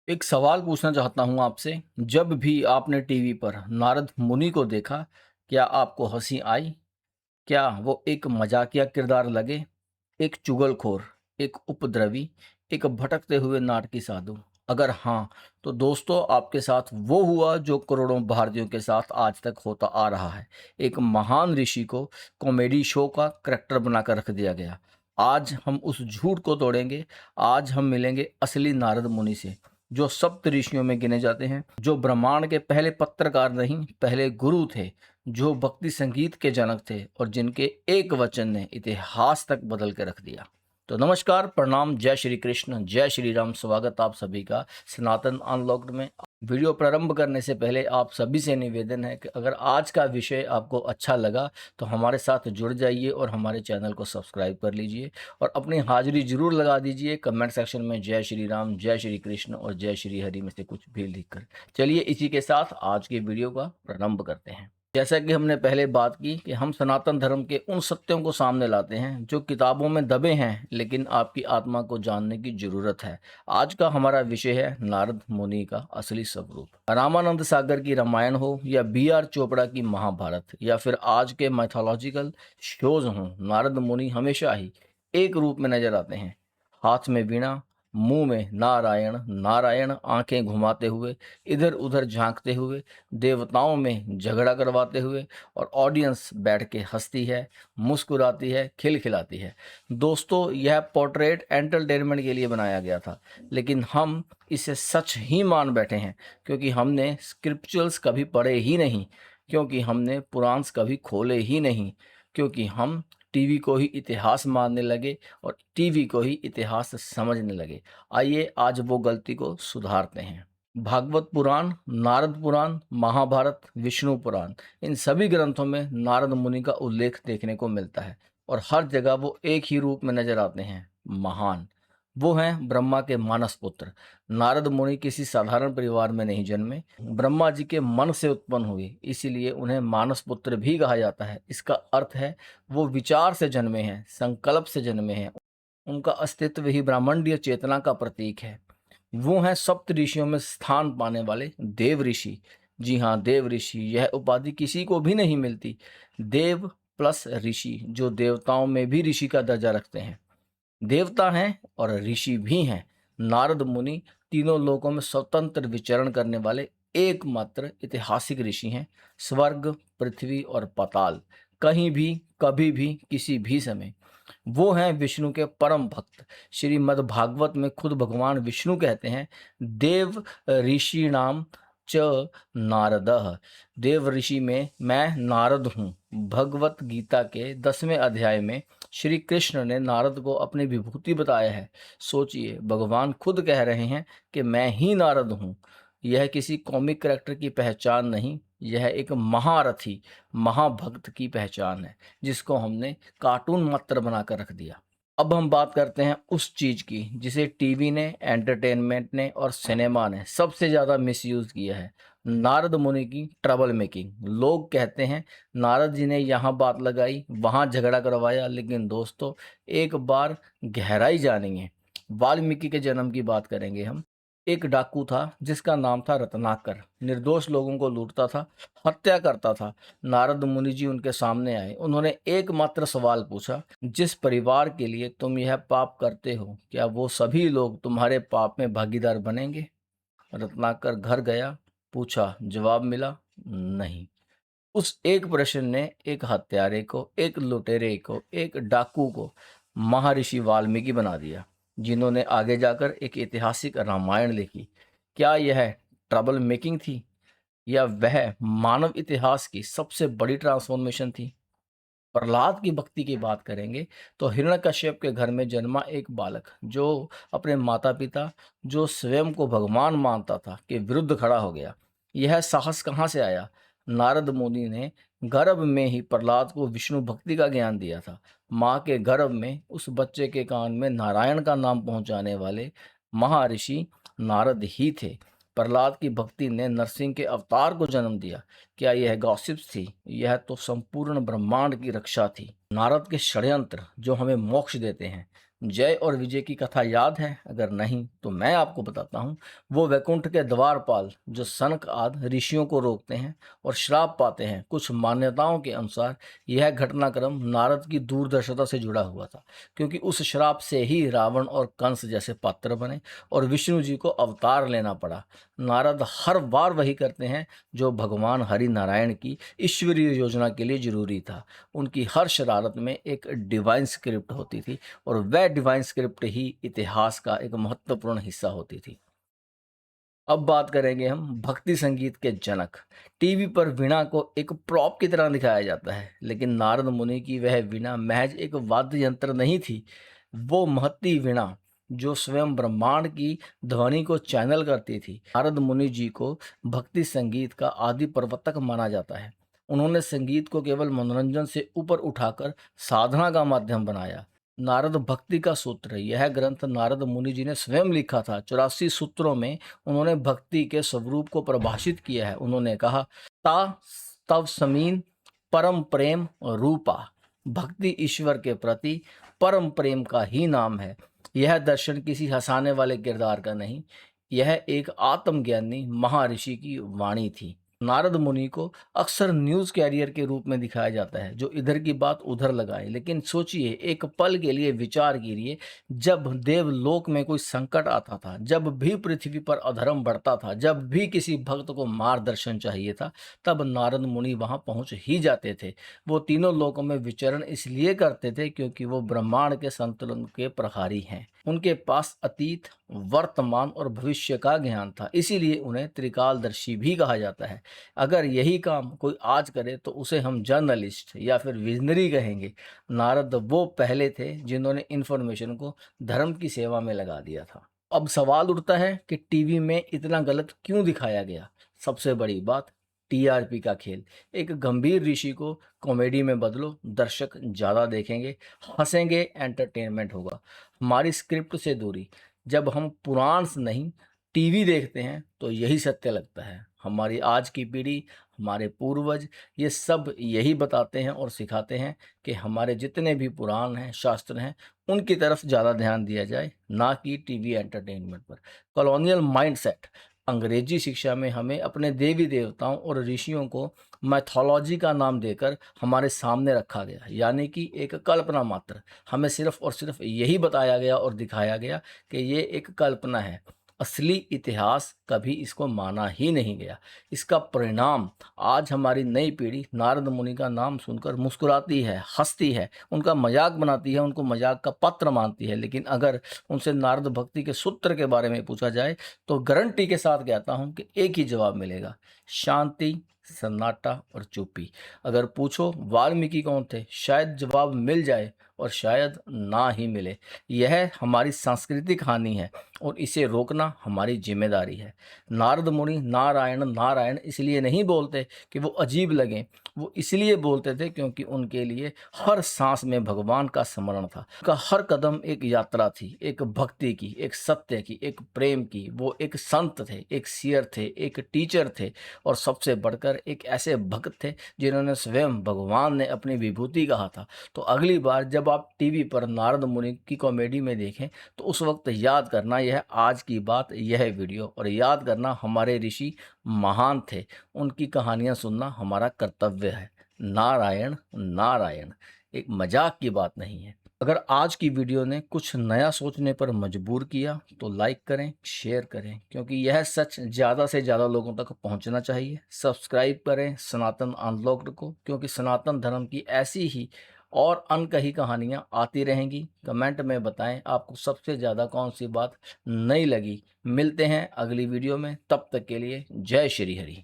एक सवाल पूछना चाहता हूँ आपसे। जब भी आपने टीवी पर नारद मुनि को देखा, क्या आपको हंसी आई? क्या वो एक मजाकिया किरदार लगे? एक चुगलखोर, एक उपद्रवी, एक भटकते हुए नाटकी साधु? अगर हाँ, तो दोस्तों आपके साथ वो हुआ जो करोड़ों भारतीयों के साथ आज तक होता आ रहा है। एक महान ऋषि को कॉमेडी शो का करेक्टर बनाकर रख दिया गया। आज हम उस झूठ को तोड़ेंगे। आज हम मिलेंगे असली नारद मुनि से, जो सप्त ऋषियों में गिने जाते हैं, जो ब्रह्मांड के पहले पत्रकार नहीं, पहले गुरु थे, जो भक्ति संगीत के जनक थे और जिनके एक वचन ने इतिहास तक बदल के रख दिया। तो नमस्कार, प्रणाम, जय श्री कृष्ण, जय श्री राम। स्वागत आप सभी का सनातन अनलॉक्ड में। वीडियो प्रारंभ करने से पहले आप सभी से निवेदन है कि अगर आज का विषय आपको अच्छा लगा तो हमारे साथ जुड़ जाइए और हमारे चैनल को सब्सक्राइब कर लीजिए और अपनी हाजिरी जरूर लगा दीजिए कमेंट सेक्शन में जय श्री राम, जय श्री कृष्ण और जय श्री हरि में से कुछ भी लिखकर। चलिए इसी के साथ आज के वीडियो का प्रारंभ करते हैं। जैसा कि हमने पहले बात की कि हम सनातन धर्म के उन सत्यों को सामने लाते हैं जो किताबों में दबे हैं, लेकिन आपकी आत्मा को जानने की जरूरत है। आज का हमारा विषय है नारद मुनि का असली स्वरूप। रामानंद सागर की रामायण हो या B.R. चोपड़ा की महाभारत या फिर आज के मैथोलॉजिकल शोज हों, नारद मुनि हमेशा ही एक रूप में नजर आते हैं। हाथ में वीणा, मुंह में नारायण नारायण, आंखें घुमाते हुए, इधर उधर झांकते हुए, देवताओं में झगड़ा करवाते हुए, और ऑडियंस बैठ के हंसती है, मुस्कुराती है, खिलखिलाती है। दोस्तों, यह पोर्ट्रेट एंटरटेनमेंट के लिए बनाया गया था, लेकिन हम इसे सच ही मान बैठे हैं, क्योंकि हमने स्क्रिप्चुअल्स कभी पढ़े ही नहीं, क्योंकि हमने पुराण्स कभी खोले ही नहीं, क्योंकि हम टीवी को ही इतिहास मानने लगे और टीवी को ही इतिहास समझने लगे। आइए आज वो गलती को सुधारते हैं। भागवत पुराण, नारद पुराण, महाभारत, विष्णु पुराण, इन सभी ग्रंथों में नारद मुनि का उल्लेख देखने को मिलता है और हर जगह वो एक ही रूप में नजर आते हैं, महान। वो हैं ब्रह्मा के मानस पुत्र। नारद मुनि किसी साधारण परिवार में नहीं जन्मे, ब्रह्मा जी के मन से उत्पन्न हुए, इसीलिए उन्हें मानस पुत्र भी कहा जाता है। इसका अर्थ है वो विचार से जन्मे हैं, संकल्प से जन्मे हैं। उनका अस्तित्व ही ब्रह्मांडीय चेतना का प्रतीक है। वो हैं सप्त ऋषियों में स्थान पाने वाले देव ऋषि। जी हाँ, देव ऋषि, यह उपाधि किसी को भी नहीं मिलती। देव प्लस ऋषि, जो देवताओं में भी ऋषि का दर्जा रखते हैं। देवता हैं और ऋषि भी हैं। नारद मुनि तीनों लोकों में स्वतंत्र विचरण करने वाले एकमात्र ऐतिहासिक ऋषि हैं। स्वर्ग, पृथ्वी और पाताल, कहीं भी, कभी भी, किसी भी समय। वो हैं विष्णु के परम भक्त। श्रीमद् भागवत में खुद भगवान विष्णु कहते हैं, देव ऋषि नाम च नारदः। देव ऋषि में मैं नारद हूँ। भगवत गीता के 10वें अध्याय में श्री कृष्ण ने नारद को अपनी विभूति बताया है। सोचिए, भगवान खुद कह रहे हैं कि मैं ही नारद हूँ। यह किसी कॉमिक कैरेक्टर की पहचान नहीं, यह एक महारथी, महाभक्त की पहचान है, जिसको हमने कार्टून मात्र बनाकर रख दिया। अब हम बात करते हैं उस चीज की जिसे टीवी ने, एंटरटेनमेंट ने और सिनेमा ने सबसे ज्यादा मिसयूज किया है, नारद मुनि की ट्रबल मेकिंग। लोग कहते हैं नारद जी ने यहाँ बात लगाई, वहां झगड़ा करवाया, लेकिन दोस्तों एक बार गहराई जानेंगे। वाल्मीकि के जन्म की बात करेंगे हम। एक डाकू था जिसका नाम था रत्नाकर। निर्दोष लोगों को लूटता था, हत्या करता था। नारद मुनि जी उनके सामने आए। उन्होंने एकमात्र सवाल पूछा, जिस परिवार के लिए तुम यह पाप करते हो, क्या वो सभी लोग तुम्हारे पाप में भागीदार बनेंगे? रत्नाकर घर गया, पूछा, जवाब मिला, नहीं। उस एक प्रश्न ने एक हत्यारे को, एक लुटेरे को, एक डाकू को महर्षि वाल्मीकि बना दिया, जिन्होंने आगे जाकर एक ऐतिहासिक रामायण लिखी। क्या यह ट्रबल मेकिंग थी या वह मानव इतिहास की सबसे बड़ी ट्रांसफॉर्मेशन थी? प्रहलाद की भक्ति की बात करेंगे तो हिरण्यकश्यप के घर में जन्मा एक बालक, जो अपने माता पिता, जो स्वयं को भगवान मानता था, के विरुद्ध खड़ा हो गया। यह साहस कहाँ से आया? नारद मुनि ने गर्भ में ही प्रहलाद को विष्णु भक्ति का ज्ञान दिया था। माँ के गर्भ में उस बच्चे के कान में नारायण का नाम पहुंचाने वाले महर्षि नारद ही थे। प्रहलाद की भक्ति ने नरसिंह के अवतार को जन्म दिया। क्या यह गॉसिप्स थी? यह तो संपूर्ण ब्रह्मांड की रक्षा थी। नारद के षड्यंत्र जो हमें मोक्ष देते हैं, जय और विजय की कथा याद है? अगर नहीं तो मैं आपको बताता हूँ। वो वैकुंठ के द्वारपाल जो सनक आदि ऋषियों को रोकते हैं और श्राप पाते हैं। कुछ मान्यताओं के अनुसार यह घटनाक्रम नारद की दूरदर्शिता से जुड़ा हुआ था, क्योंकि उस श्राप से ही रावण और कंस जैसे पात्र बने और विष्णु जी को अवतार लेना पड़ा। नारद हर बार वही करते हैं जो भगवान हरि नारायण की ईश्वरीय योजना के लिए जरूरी था। उनकी हर शरारत में एक डिवाइन स्क्रिप्ट होती थी और वह डिवाइन स्क्रिप्ट ही इतिहास का एक महत्वपूर्ण हिस्सा होती थी। अब बात करेंगे हम भक्ति संगीत के जनक। टीवी पर वीणा को एक प्रॉप की तरह दिखाया जाता है, लेकिन नारद मुनि की वह वीणा महज एक वाद्य यंत्र नहीं थी। वो महती वीणा जो स्वयं ब्रह्मांड की ध्वनि को चैनल करती थी। नारद मुनि जी को भक्ति संगीत का आदि प्रवर्तक माना जाता है। उन्होंने संगीत को केवल मनोरंजन से ऊपर उठाकर साधना का माध्यम बनाया। नारद भक्ति का सूत्र, यह ग्रंथ नारद मुनि जी ने स्वयं लिखा था। 84 सूत्रों में उन्होंने भक्ति के स्वरूप को परिभाषित किया है। उन्होंने कहा, ता तव समीन परम प्रेम रूपा। भक्ति ईश्वर के प्रति परम प्रेम का ही नाम है। यह दर्शन किसी हंसाने वाले किरदार का नहीं, यह एक आत्मज्ञानी महर्षि की वाणी थी। नारद मुनि को अक्सर न्यूज कैरियर के रूप में दिखाया जाता है, जो इधर की बात उधर लगाए। लेकिन सोचिए, एक पल के लिए विचार कीजिए, जब देवलोक में कोई संकट आता था, जब भी पृथ्वी पर अधर्म बढ़ता था, जब भी किसी भक्त को मार्गदर्शन चाहिए था, तब नारद मुनि वहां पहुंच ही जाते थे। वो तीनों लोकों में विचरण इसलिए करते थे क्योंकि वो ब्रह्मांड के संतुलन के प्रहारी हैं। उनके पास अतीत, वर्तमान और भविष्य का ज्ञान था, इसीलिए उन्हें त्रिकालदर्शी भी कहा जाता है। अगर यही काम कोई आज करे तो उसे हम जर्नलिस्ट या फिर विजनरी कहेंगे। नारद वो पहले थे जिन्होंने इन्फॉर्मेशन को धर्म की सेवा में लगा दिया था। अब सवाल उठता है कि टीवी में इतना गलत क्यों दिखाया गया? सबसे बड़ी बात, टीआरपी का खेल। एक गंभीर ऋषि को कॉमेडी में बदलो, दर्शक ज़्यादा देखेंगे, हंसेंगे, एंटरटेनमेंट होगा। हमारी स्क्रिप्ट से दूरी। जब हम पुराण से नहीं टीवी देखते हैं तो यही सत्य लगता है। हमारी आज की पीढ़ी, हमारे पूर्वज, ये सब यही बताते हैं और सिखाते हैं कि हमारे जितने भी पुराण हैं, शास्त्र हैं, उनकी तरफ ज़्यादा ध्यान दिया जाए, ना कि टीवी एंटरटेनमेंट पर। Colonial mindset. अंग्रेजी शिक्षा में हमें अपने देवी देवताओं और ऋषियों को मैथोलॉजी का नाम देकर हमारे सामने रखा गया, यानी कि एक कल्पना मात्र। हमें सिर्फ और सिर्फ यही बताया गया और दिखाया गया कि ये एक कल्पना है। असली इतिहास कभी इसको माना ही नहीं गया। इसका परिणाम आज हमारी नई पीढ़ी नारद मुनि का नाम सुनकर मुस्कुराती है, हंसती है, उनका मजाक बनाती है, उनको मजाक का पात्र मानती है। लेकिन अगर उनसे नारद भक्ति के सूत्र के बारे में पूछा जाए तो गारंटी के साथ कहता हूँ कि एक ही जवाब मिलेगा, शांति, सन्नाटा और चुप्पी। अगर पूछो वाल्मीकि कौन थे, शायद जवाब मिल जाए और शायद ना ही मिले। यह हमारी सांस्कृतिक हानि है और इसे रोकना हमारी जिम्मेदारी है। नारद मुनि नारायण नारायण इसलिए नहीं बोलते कि वो अजीब लगें, वो इसलिए बोलते थे क्योंकि उनके लिए हर सांस में भगवान का स्मरण था। उनका हर कदम एक यात्रा थी, एक भक्ति की, एक सत्य की, एक प्रेम की। वो एक संत थे, एक सियर थे, एक टीचर थे और सबसे बढ़कर एक ऐसे भक्त थे जिन्होंने स्वयं भगवान ने अपनी विभूति कहा था। तो अगली बार जब आप टीवी पर नारद मुनि की कॉमेडी में देखें तो उस वक्त याद करना यह आज की बात, यह वीडियो, और याद करना हमारे ऋषि महान थे। उनकी कहानियां सुनना हमारा कर्तव्य है। नारायण नारायण एक मजाक की बात नहीं है। अगर आज की वीडियो ने कुछ नया सोचने पर मजबूर किया तो लाइक करें, शेयर करें, क्योंकि यह सच ज़्यादा से ज़्यादा लोगों तक पहुंचना चाहिए। सब्सक्राइब करें सनातन अनलॉक्ड को, क्योंकि सनातन धर्म की ऐसी ही और अनकही कहानियां आती रहेंगी। कमेंट में बताएं आपको सबसे ज़्यादा कौन सी बात नई लगी। मिलते हैं अगली वीडियो में, तब तक के लिए जय श्री हरि।